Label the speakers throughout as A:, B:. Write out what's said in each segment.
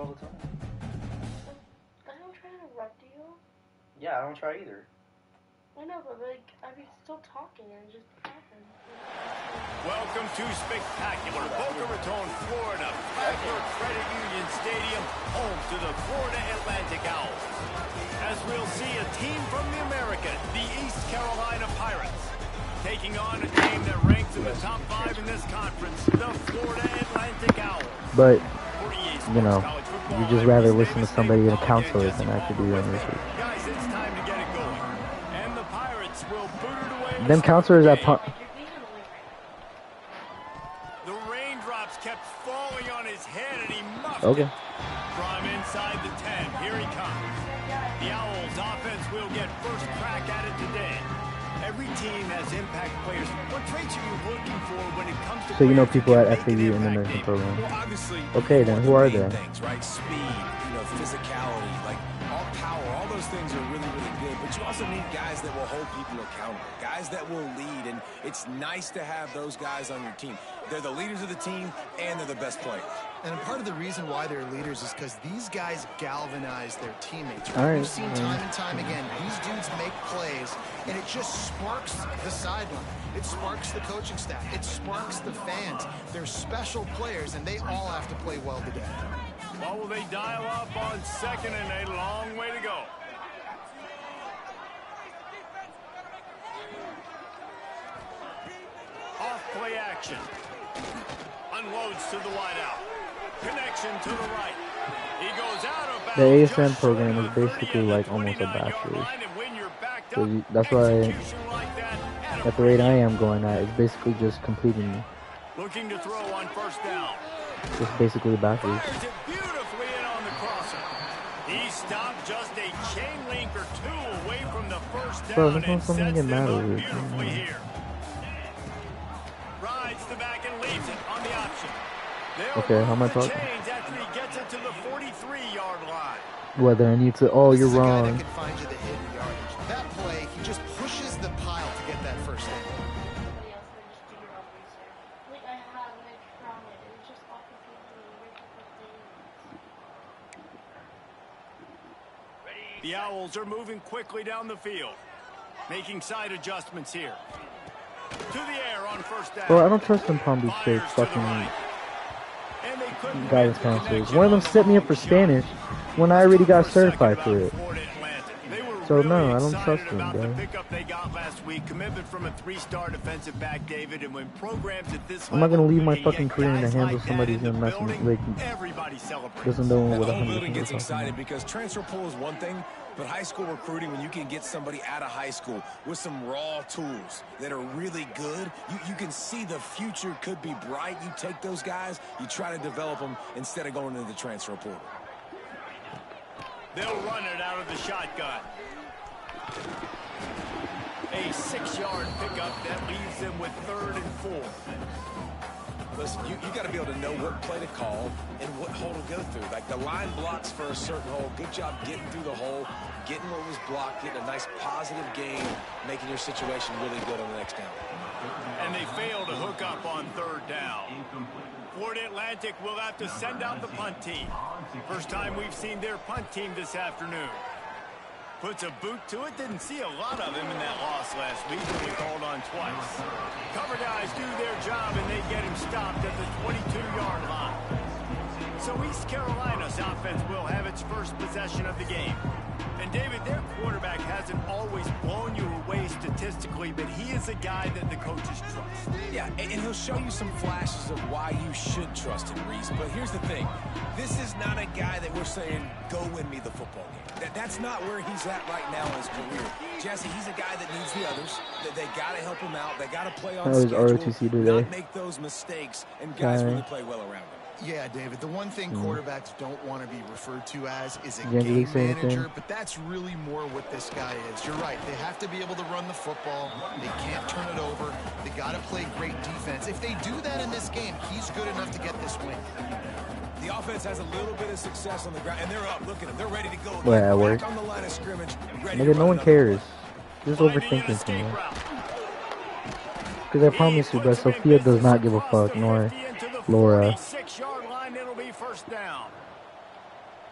A: all the time.
B: I don't try to interrupt you.
A: Yeah, I don't try either.
B: I know, but like, I'd be still talking and it just happens.
C: Welcome to spectacular Boca Raton, Florida. Flagler Credit Union Stadium, home to the Florida Atlantic Owls. As we'll see a team from the American, the East Carolina Pirates, taking on a team that ranks in the top 5 in this conference, the Florida Atlantic Owls.
D: But, you know, you just rather listen to somebody in a counselor than actually do your own research.
C: Guys, it's time to get it going. And the Pirates will boot it away.
D: Them counselors at
C: The raindrops kept falling on his head and he muffed
D: okay.
C: it. From inside the 10, here he comes. The Owls offense will get first crack at it today. Every team has impact players. What traits are you looking for when it comes to
D: so you know people at FAU in the nursing program.
E: Well, obviously,
D: okay, then who are they?
E: Things, right? Speed, physicality, like all power, all those things are really, really good. But you also need guys that will hold people accountable, guys that will lead, and it's nice to have those guys on your team. They're the leaders of the team, and they're the best players.
F: And part of the reason why they're leaders is because these guys galvanize their teammates.
D: Right?
F: We've seen time and time again, these dudes make plays, and it just sparks the sideline. It sparks the coaching staff. It sparks the fans. They're special players, and they all have to play well today.
C: What will they dial up on second and a long way to go? Off play action. Unloads to the wideout. Connection to the right. He goes out of bounds.
D: The ASM program is basically like almost a bachelor's. So that's why at the rate I am going at, it's basically just completing.
C: Looking to throw on first down.
D: Just basically a bachelor's.
C: Fires it beautifully in on the crosser. He stopped just a chain link or two away from the first down.
D: Bro, this
C: and
D: one's something to
C: sets
D: get mad
C: them up
D: over.
C: beautifully here. Rides the back and leaves it on the option.
D: Okay, how am I talking?
C: After he gets it to the 43-yard line.
D: Whether I need to, oh, you're wrong.
F: That can find you the hidden yardage. That play, he just pushes the pile to get that first down.
C: The Owls are moving quickly down the field, making side adjustments here. To the air on first down.
D: Bro, I don't trust them Palm Beach State fucking guidance counselors. One of them set me up for Spanish when I already got certified for it. So no, I don't trust them, bro. I'm not gonna leave my fucking career in the hands of somebody who's gonna mess with me, like, doesn't know what
E: The whole building
D: 100%
E: gets
D: is.
E: excited because transfer pool is one thing, but high school recruiting, when you can get somebody out of high school with some raw tools that are really good, you can see the future could be bright. You take those guys, you try to develop them instead of going into the transfer pool.
C: They'll run it out of the shotgun. A 6-yard pickup that leaves them with 3rd and 4.
E: Listen, you got to be able to know what play to call and what hole to go through. Like the line blocks for a certain hole. Good job getting through the hole, getting what was blocked, getting a nice positive gain, making your situation really good on the next down.
C: And they fail to hook up on 3rd down. Florida Atlantic will have to send out the punt team. First time we've seen their punt team this afternoon. Puts a boot to it. Didn't see a lot of him in that loss last week when we called on twice. Cover guys do their job and they get him stopped at the 22-yard line. So East Carolina's offense will have its first possession of the game. And David, their quarterback hasn't always blown you away statistically, but he is a guy that the coaches trust.
E: Yeah, and he'll show you some flashes of why you should trust him, Reese. But here's the thing. This is not a guy that we're saying, go win me the football game. That's not where he's at right now in his career. Jesse, he's a guy that needs the others. They got to help him out. They got to play on schedule, not make those mistakes, and guys really play well around him.
F: Yeah, David, the one thing quarterbacks don't want to be referred to as is a game manager, but that's really more what this guy is. You're right. They have to be able to run the football. They can't turn it over. They got to play great defense. If they do that in this game, he's good enough to get this win.
E: The offense has a little bit of success on the ground, and they're up. Look at them. They're ready to go.
D: Well, at work.
E: On the line of scrimmage.
D: Nigga, no one cares. Just overthinking to me. Because I promise you, bro, Sophia does not give a fuck, nor Laura.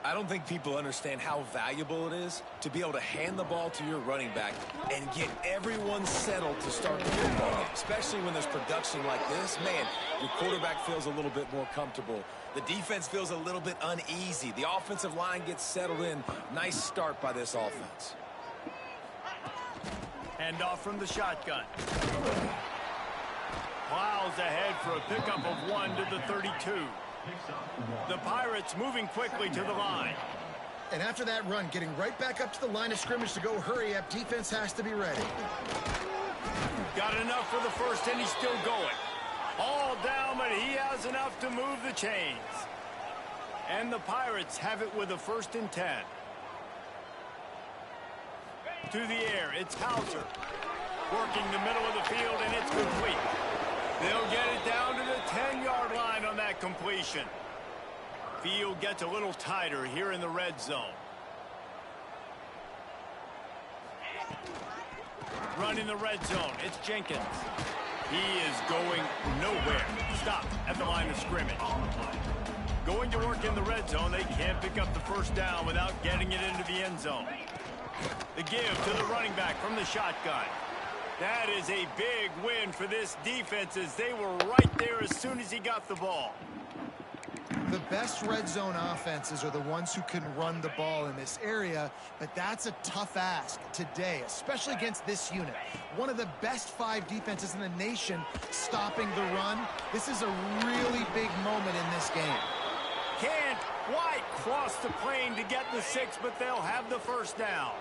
E: I don't think people understand how valuable it is to be able to hand the ball to your running back and get everyone settled to start the football game, especially when there's production like this. Man, your quarterback feels a little bit more comfortable. The defense feels a little bit uneasy. The offensive line gets settled in. Nice start by this offense.
C: Hand off from the shotgun. Plows ahead for a pickup of 1 to the 32. The Pirates moving quickly to the line.
F: And after that run, getting right back up to the line of scrimmage to go hurry up, defense has to be ready.
C: Got enough for the first, and he's still going. All down, but he has enough to move the chains. And the Pirates have it with a 1st and 10. To the air, it's Hauser. Working the middle of the field, and it's complete. They'll get it down to the 10-yard line on that completion. Field gets a little tighter here in the red zone. Running the red zone, it's Jenkins. He is going nowhere. Stop at the line of scrimmage. Going to work in the red zone, they can't pick up the 1st down without getting it into the end zone. The give to the running back from the shotgun. That is a big win for this defense as they were right there as soon as he got the ball.
F: The best red zone offenses are the ones who can run the ball in this area, but that's a tough ask today, especially against this unit. One of the best 5 defenses in the nation stopping the run. This is a really big moment in this game.
C: Can't quite cross the plane to get the 6, but they'll have the 1st down.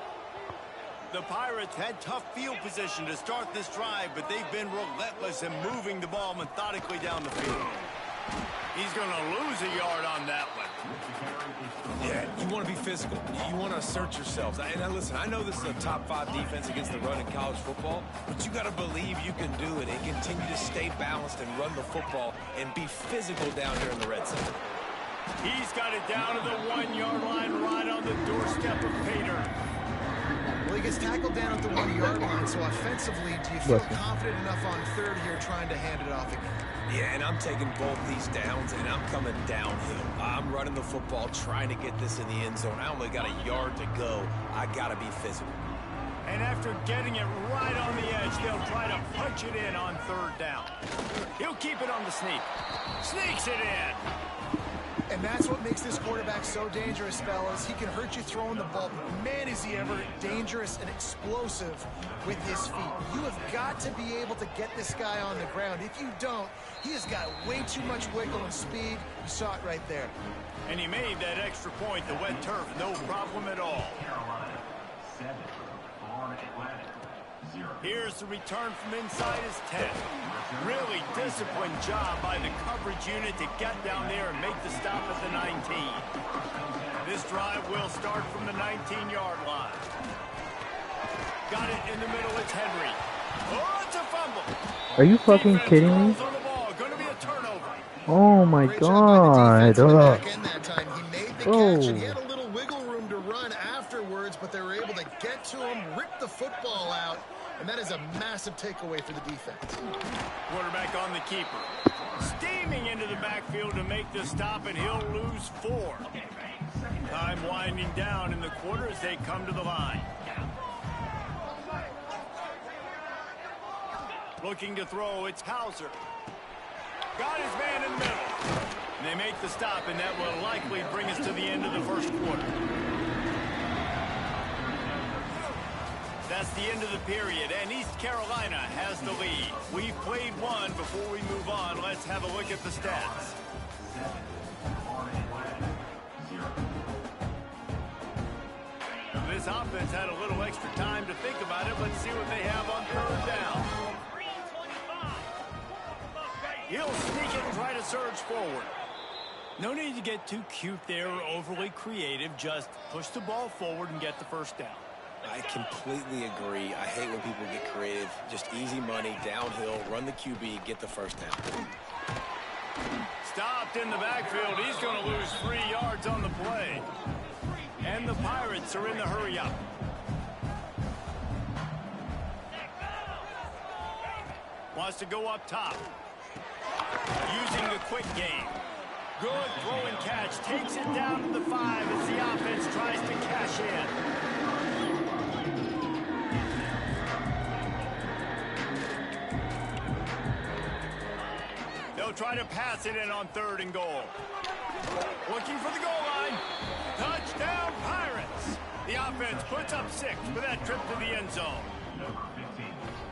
C: The Pirates had tough field position to start this drive, but they've been relentless in moving the ball methodically down the field. He's going to lose a yard on that one.
E: Yeah, you want to be physical. You want to assert yourselves. And listen, I know this is a top 5 defense against the run in college football, but you got to believe you can do it and continue to stay balanced and run the football and be physical down here in the red zone.
C: He's got it down to the 1-yard line right on the doorstep of Pater.
F: Well, he gets tackled down at the 1-yard line, so offensively, do you feel confident enough on 3rd here trying to hand it off again?
E: Yeah, and I'm taking both these downs, and I'm coming downhill. I'm running the football, trying to get this in the end zone. I only got a yard to go. I got to be physical.
C: And after getting it right on the edge, they'll try to punch it in on 3rd down. He'll keep it on the sneak. Sneaks it in.
F: And that's what makes this quarterback so dangerous, fellas. He can hurt you throwing the ball, but man, is he ever dangerous and explosive with his feet. You have got to be able to get this guy on the ground. If you don't, he has got way too much wiggle and speed. You saw it right there.
C: And he made that extra point, the wet turf, no problem at all. Here's the return from inside his 10. Really disciplined job by the coverage unit to get down there and make the stop at the 19. This drive will start from the 19-yard line. Got it in the middle, it's Henry. Oh, it's a fumble.
D: Are you fucking kidding me?
C: Going to be a turnover.
D: Oh my god.
F: He made the catch and he had a little wiggle room to run afterwards, but they were able to get to him, rip the football out, and that is a massive takeaway for the defense.
C: Quarterback on the keeper. Steaming into the backfield to make the stop, and he'll lose 4. Time winding down in the quarter as they come to the line. Looking to throw, it's Hauser. Got his man in the middle. They make the stop, and that will likely bring us to the end of the 1st quarter. That's the end of the period, and East Carolina has the lead. We've played one. Before we move on, let's have a look at the stats. This offense had a little extra time to think about it. Let's see what they have on 3rd down. He'll sneak it and try to surge forward. No need to get too cute there or overly creative. Just push the ball forward and get the 1st down.
E: I completely agree. I hate when people get creative. Just easy money, downhill, run the QB, get the 1st down.
C: Stopped in the backfield. He's going to lose 3 yards on the play. And the Pirates are in the hurry-up. Wants to go up top. Using the quick game. Good throw and catch. Takes it down to the 5 as the offense tries to cash in. They'll try to pass it in on 3rd and goal. Looking for the goal line. Touchdown, Pirates. The offense puts up 6 for that trip to the end zone.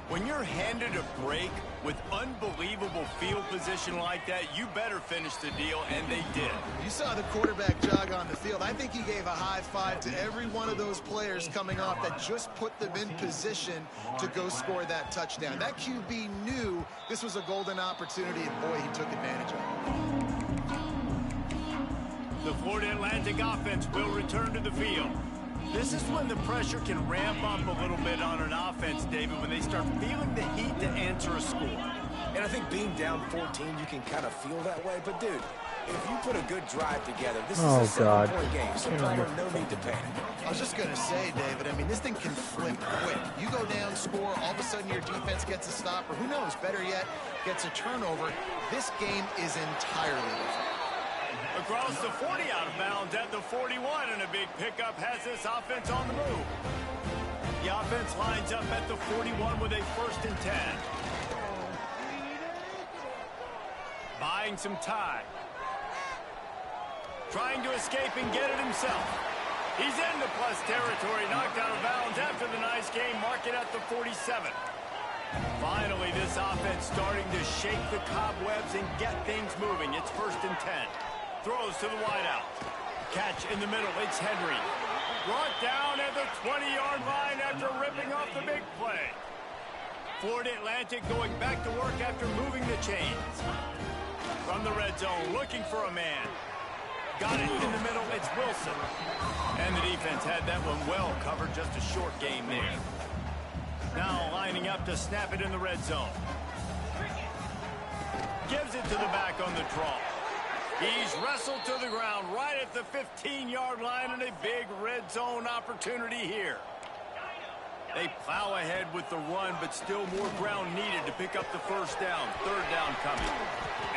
C: When you're handed a break with unbelievable field position like that, you better finish the deal, and they did.
F: You saw the quarterback jog on the field. I think he gave a high five to every one of those players coming off that just put them in position to go score that touchdown. That QB knew this was a golden opportunity, and boy, he took advantage of it.
C: The Florida Atlantic offense will return to the field. This is when the pressure can ramp up a little bit on an offense, David, when they start feeling the heat to answer a score.
E: And I think being down 14, you can kind of feel that way. But, dude, if you put a good drive together, this is a 7-point game, so Palmer, no need to panic.
F: I was just going to say, David, I mean, this thing can flip quick. You go down, score, all of a sudden your defense gets a stop, or who knows, better yet, gets a turnover. This game is entirely different.
C: Across the 40 out of bounds at the 41, and a big pickup has this offense on the move. The offense lines up at the 41 with a 1st and 10. Buying some time. Trying to escape and get it himself. He's into plus territory, knocked out of bounds after the nice game, mark it at the 47. Finally, this offense starting to shake the cobwebs and get things moving. It's 1st and 10. Throws to the wideout. Catch in the middle. It's Henry. Brought down at the 20-yard line after ripping off the big play. Florida Atlantic going back to work after moving the chains. From the red zone, looking for a man. Got it in the middle. It's Wilson. And the defense had that one well covered. Just a short game there. Now lining up to snap it in the red zone. Gives it to the back on the draw. He's wrestled to the ground right at the 15-yard line, and a big red zone opportunity here. They plow ahead with the run, but still more ground needed to pick up the 1st down. 3rd down coming.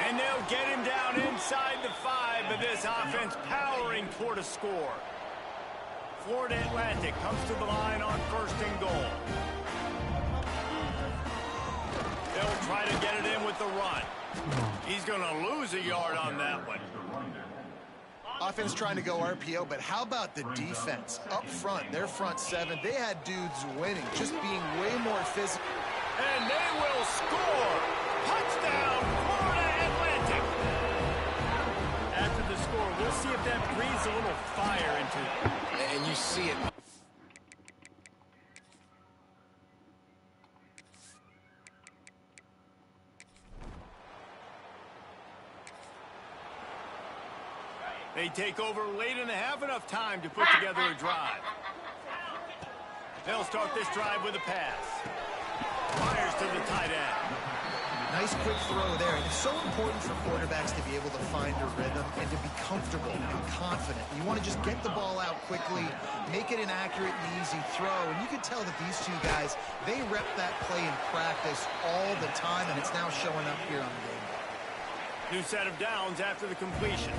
C: And they'll get him down inside the 5, but this offense powering toward a score. Florida Atlantic comes to the line on 1st and goal. They'll try to get it in with the run. He's going to lose a yard on that one.
F: Offense trying to go RPO, but how about the defense? Up front, their front 7, they had dudes winning, just being way more physical.
C: And they will score. Touchdown, Florida Atlantic. After the score, we'll see if that breathes a little fire into it.
E: And you see it.
C: They take over late in the half, enough time to put together a drive. They'll start this drive with a pass. Fires to the tight end.
F: Nice quick throw there. And it's so important for quarterbacks to be able to find a rhythm and to be comfortable and confident. You want to just get the ball out quickly, make it an accurate and easy throw. And you can tell that these two guys, they rep that play in practice all the time, and it's now showing up here on the game.
C: New set of downs after the completion.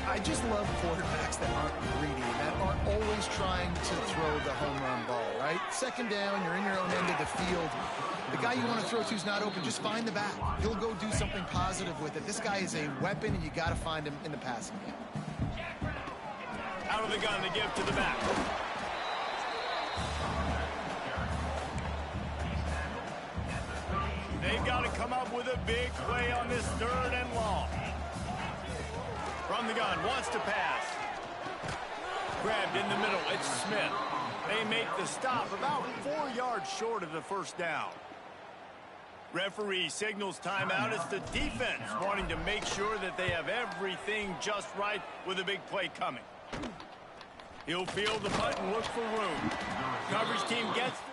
F: I just love quarterbacks that aren't greedy, that aren't always trying to throw the home run ball, right? 2nd down, you're in your own end of the field. The guy you want to throw to is not open. Just find the back. He'll go do something positive with it. This guy is a weapon, and you got to find him in the passing game.
C: Out of the gun to give to the back. They've got to come up with a big play on this 3rd and long. From the gun, wants to pass. Grabbed in the middle, it's Smith. They make the stop about 4 yards short of the 1st down. Referee signals timeout. It's the defense wanting to make sure that they have everything just right with a big play coming. He'll field the punt and look for room. Coverage team gets the...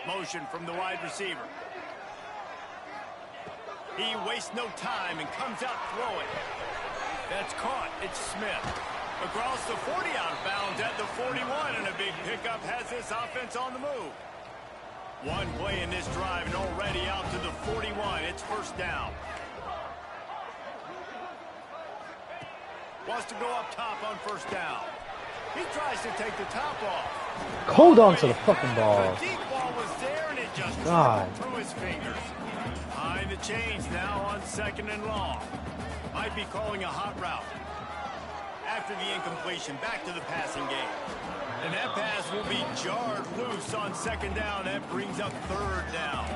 C: Motion from the wide receiver. He wastes no time and comes out throwing. That's caught. It's Smith. Across the 40 out of bounds at the 41, and a big pickup has this offense on the move. One play in this drive and already out to the 41. It's first down. Wants to go up top on first down. He tries to take the top off.
D: Hold on to the fucking ball.
C: The deep ball was there, and it just
D: God.
C: slipped through his fingers. Behind the chains now on 2nd and long. Might be calling a hot route. After the incompletion, back to the passing game. And that pass will be jarred loose on 2nd down. That brings up 3rd down.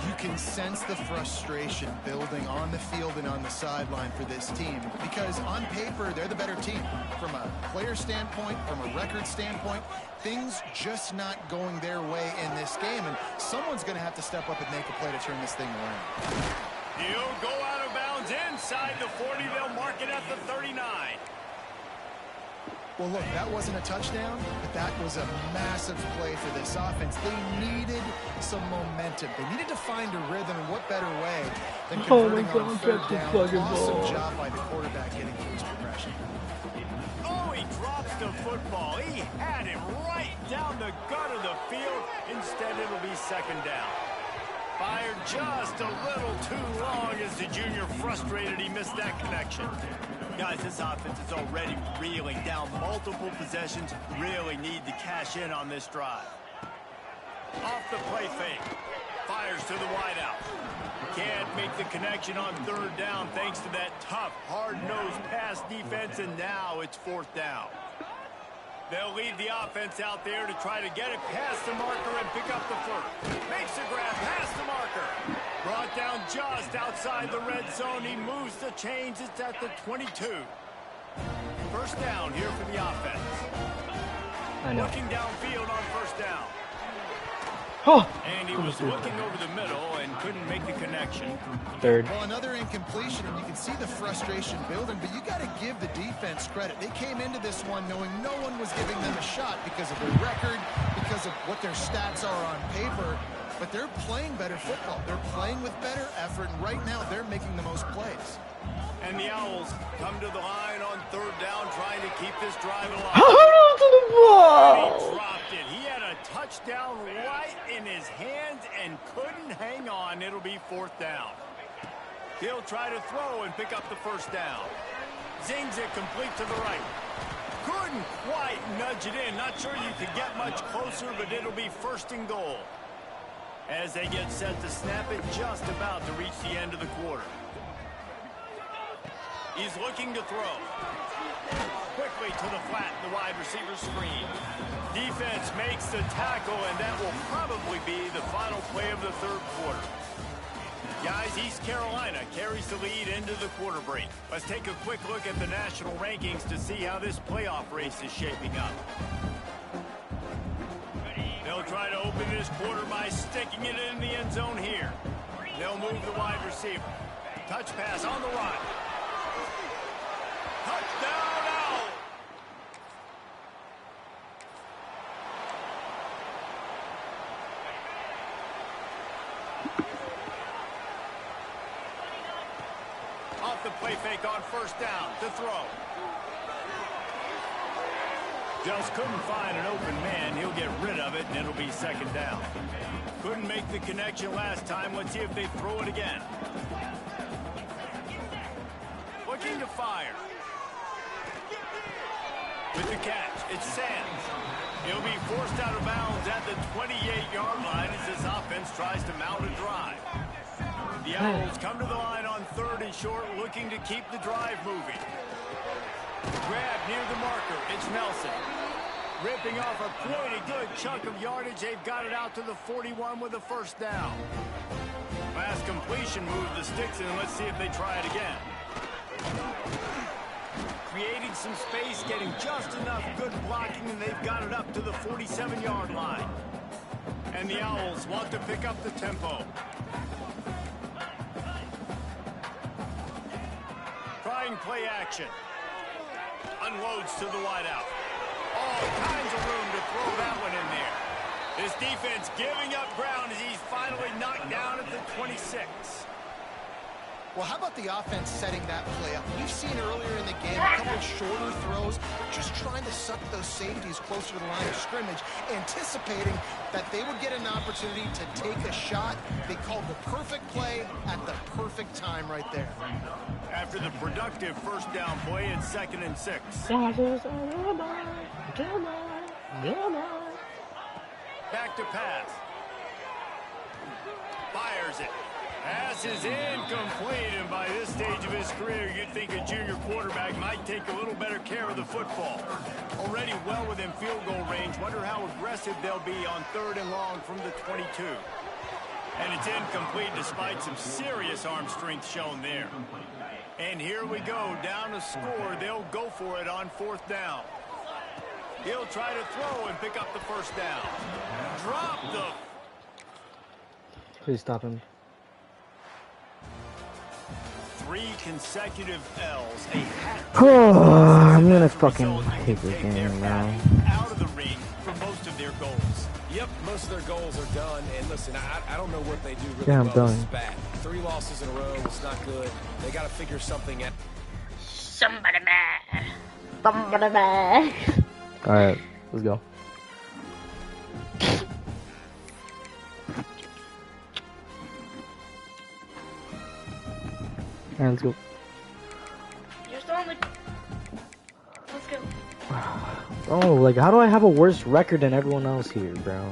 F: You can sense the frustration building on the field and on the sideline for this team because on paper, they're the better team. From a player standpoint, from a record standpoint, things just not going their way in this game, and someone's going to have to step up and make a play to turn this thing around.
C: He'll go out of bounds inside the 40. They'll mark it at the 39.
F: Well, look, that wasn't a touchdown, but that was a massive play for this offense. They needed some momentum. They needed to find a rhythm, and what better way than converting on 3rd down. Awesome job by the quarterback getting through his progression.
C: Oh, he drops the football. He had it right down the gut of the field. Instead, it'll be 2nd down. Fired just a little too long as the junior frustrated. He missed that connection. Guys, this offense is already reeling down multiple possessions. Really need to cash in on this drive. Off the play fake. Fires to the wideout. Can't make the connection on 3rd down thanks to that tough, hard-nosed pass defense, and now it's 4th down. They'll leave the offense out there to try to get it past the marker and pick up the 1st. Makes the grab past the marker. Brought down just outside the red zone. He moves the chains. It's at the 22. First down here for the offense.
D: I know.
C: Looking downfield on 1st down.
D: Oh.
C: And he was looking over the middle and couldn't make the connection.
D: 3rd.
F: Well, another incompletion, and you can see the frustration building, but you got to give the defense credit. They came into this one knowing no one was giving them a shot because of their record, because of what their stats are on paper, but they're playing better football. They're playing with better effort, and right now they're making the most plays.
C: And the Owls come to the line on 3rd down, trying to keep this drive alive.
D: Hold on to the ball.
C: He dropped it. He had a touchdown right in his hands and couldn't hang on. It'll be 4th down. He'll try to throw and pick up the 1st down. Zings it complete to the right. Couldn't quite nudge it in. Not sure you could get much closer, but it'll be 1st and goal. As they get set to snap it, just about to reach the end of the quarter. He's looking to throw. Quickly to the flat, the wide receiver screen. Defense makes the tackle, and that will probably be the final play of the 3rd quarter. Guys, East Carolina carries the lead into the quarter break. Let's take a quick look at the national rankings to see how this playoff race is shaping up. They'll try to open this quarter by sticking it in the end zone here. They'll move the wide receiver. Touch pass on the right. Touchdown Owl! Off the play fake on 1st down to throw. Just couldn't find an open man. He'll get rid of it, and it'll be 2nd down. Couldn't make the connection last time. Let's see if they throw it again. Looking to fire. With the catch, it's Sands. He'll be forced out of bounds at the 28-yard line as this offense tries to mount a drive. The Owls come to the line on 3rd and short, looking to keep the drive moving. Grab near the marker. It's Nelson. Ripping off a pretty good chunk of yardage. They've got it out to the 41 with a 1st down. Last completion moved the sticks in. Let's see if they try it again. Creating some space, getting just enough good blocking, and they've got it up to the 47-yard line. And the Owls want to pick up the tempo. Trying play action. Unloads to the wideout. All kinds of room to throw that one in there. This defense giving up ground as he's finally knocked down at the 26.
F: Well, how about the offense setting that play up? We've seen earlier in the game a couple of shorter throws, just trying to suck those safeties closer to the line of scrimmage, anticipating that they would get an opportunity to take a shot. They called the perfect play at the perfect time right there.
C: After the productive first down play, it's 2nd and 6. Back to pass. Fires it. Pass is incomplete, and by this stage of his career, you'd think a junior quarterback might take a little better care of the football. Already well within field goal range. Wonder how aggressive they'll be on 3rd and long from the 22. And it's incomplete despite some serious arm strength shown there. And here we go, down to score. They'll go for it on 4th down. He'll try to throw and pick up the first down. Drop the...
D: Please stop him.
C: 3 consecutive L's. A hat.
D: I'm gonna fucking hate this game now.
C: Out of the ring for most of their goals.
E: Yep, most of their goals are done. And listen, I don't know what they do really
D: Yeah, I'm
E: well.
D: done.
E: This is bad. 3 losses in a row. It's not good. They got to figure something out.
B: Somebody mad. Somebody mad.
D: Alright, let's go. Alright, let's go.
B: You're still on the... Let's go.
D: Oh, like, how do I have a worse record than everyone else here, bro?